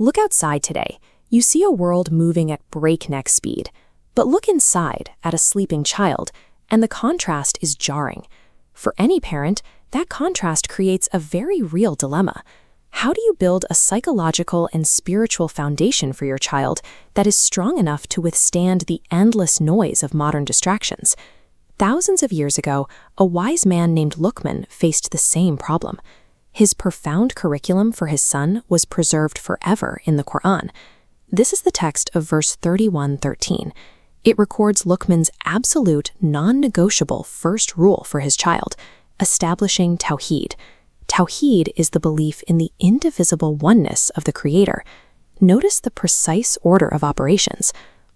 Look outside today. You see a world moving at breakneck speed. But look inside at a sleeping child, and the contrast is jarring. For any parent, that contrast creates a very real dilemma. How do you build a psychological and spiritual foundation for your child that is strong enough to withstand the endless noise of modern distractions? Thousands of years ago, a wise man named Luqman faced the same problem. His profound curriculum for his son was preserved forever in the Quran. This is the text of verse 31:13. It records Luqman's absolute, non-negotiable first rule for his child, establishing Tawheed. Tawheed is the belief in the indivisible oneness of the Creator. Notice the precise order of operations.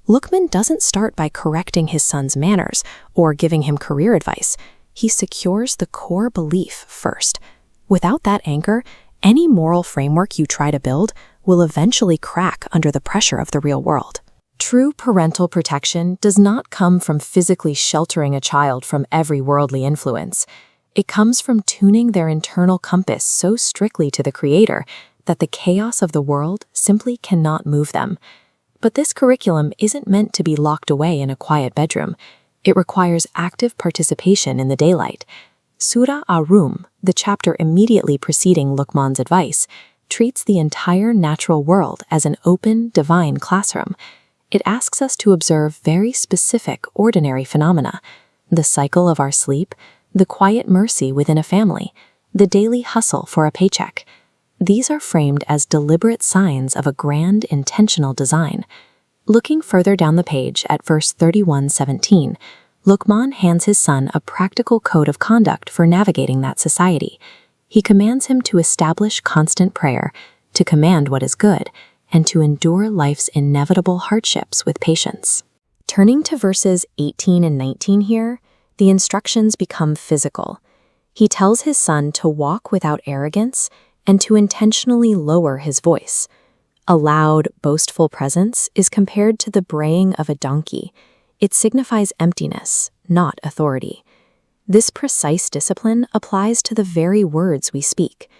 Luqman doesn't start by correcting his son's manners or giving him career advice. He secures the core belief first. Without that anchor, any moral framework you try to build will eventually crack under the pressure of the real world. True parental protection does not come from physically sheltering a child from every worldly influence. It comes from tuning their internal compass so strictly to the Creator that the chaos of the world simply cannot move them. But this curriculum isn't meant to be locked away in a quiet bedroom. It requires active participation in the daylight. Surah Ar-Rum, the chapter immediately preceding Luqman's advice, treats the entire natural world as an open, divine classroom. It asks us to observe very specific, ordinary phenomena: the cycle of our sleep, the quiet mercy within a family, the daily hustle for a paycheck. These are framed as deliberate signs of a grand, intentional design. Looking further down the page at verse 31:17, Luqman hands his son a practical code of conduct for navigating that society. He commands him to establish constant prayer, to command what is good, and to endure life's inevitable hardships with patience. Turning to verses 18 and 19 here, the instructions become physical. He tells his son to walk without arrogance and to intentionally lower his voice. A loud, boastful presence is compared to the braying of a donkey. It signifies emptiness, not authority. This precise discipline applies to the very words we speak.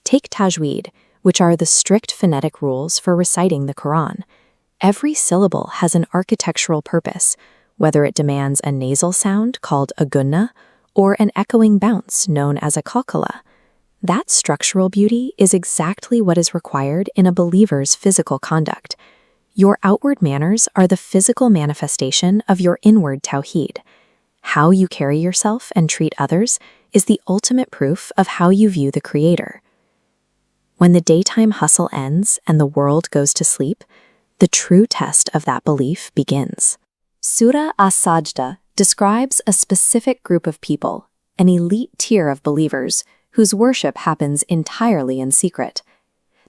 Take tajweed, which are the strict phonetic rules for reciting the Quran. Every syllable has an architectural purpose, whether it demands a nasal sound called a gunnah or an echoing bounce known as a qalqala. That structural beauty is exactly what is required in a believer's physical conduct. Your outward manners are the physical manifestation of your inward tawheed. How you carry yourself and treat others is the ultimate proof of how you view the Creator. When the daytime hustle ends and the world goes to sleep, the true test of that belief begins. Surah As-Sajda describes a specific group of people, an elite tier of believers, whose worship happens entirely in secret.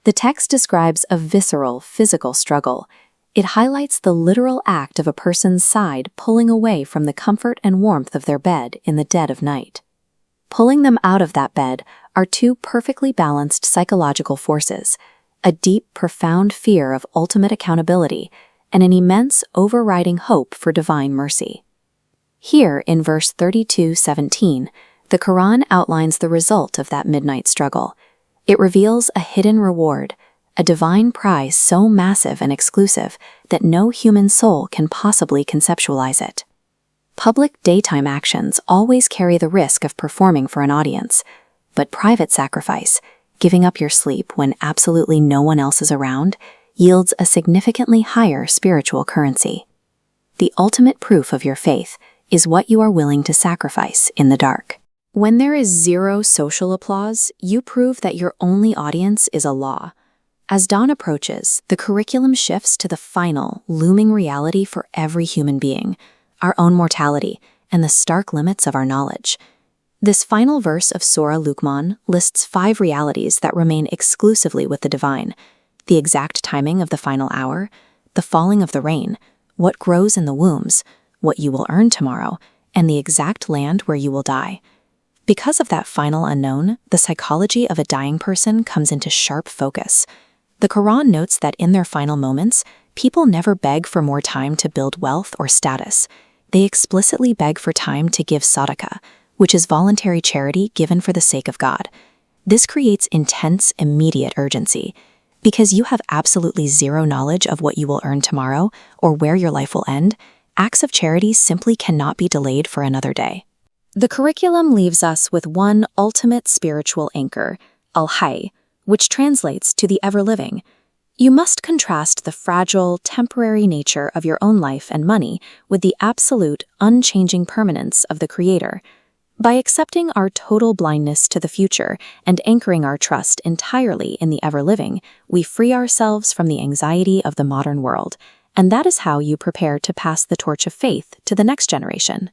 The text describes a visceral, physical struggle. It highlights the literal act of a person's side pulling away from the comfort and warmth of their bed in the dead of night. Pulling them out of that bed are two perfectly balanced psychological forces: a deep, profound fear of ultimate accountability and an immense, overriding hope for divine mercy. Here, in verse 32:17, the Quran outlines the result of that midnight struggle. It reveals a hidden reward, a divine prize so massive and exclusive that no human soul can possibly conceptualize it. Public daytime actions always carry the risk of performing for an audience, but private sacrifice, giving up your sleep when absolutely no one else is around, yields a significantly higher spiritual currency. The ultimate proof of your faith is what you are willing to sacrifice in the dark. When there is zero social applause, you prove that your only audience is Allah. As dawn approaches, the curriculum shifts to the final, looming reality for every human being: our own mortality and the stark limits of our knowledge. This final verse of Surah Luqman lists 5 realities that remain exclusively with the divine: the exact timing of the final hour, the falling of the rain, what grows in the wombs, what you will earn tomorrow, and the exact land where you will die. Because of that final unknown, the psychology of a dying person comes into sharp focus. The Quran notes that in their final moments, people never beg for more time to build wealth or status. They explicitly beg for time to give sadaqah, which is voluntary charity given for the sake of God. This creates intense, immediate urgency. Because you have absolutely zero knowledge of what you will earn tomorrow or where your life will end, acts of charity simply cannot be delayed for another day. The curriculum leaves us with one ultimate spiritual anchor, al-Hayy, which translates to the ever-living. You must contrast the fragile, temporary nature of your own life and money with the absolute, unchanging permanence of the Creator. By accepting our total blindness to the future and anchoring our trust entirely in the ever-living, we free ourselves from the anxiety of the modern world, and that is how you prepare to pass the torch of faith to the next generation.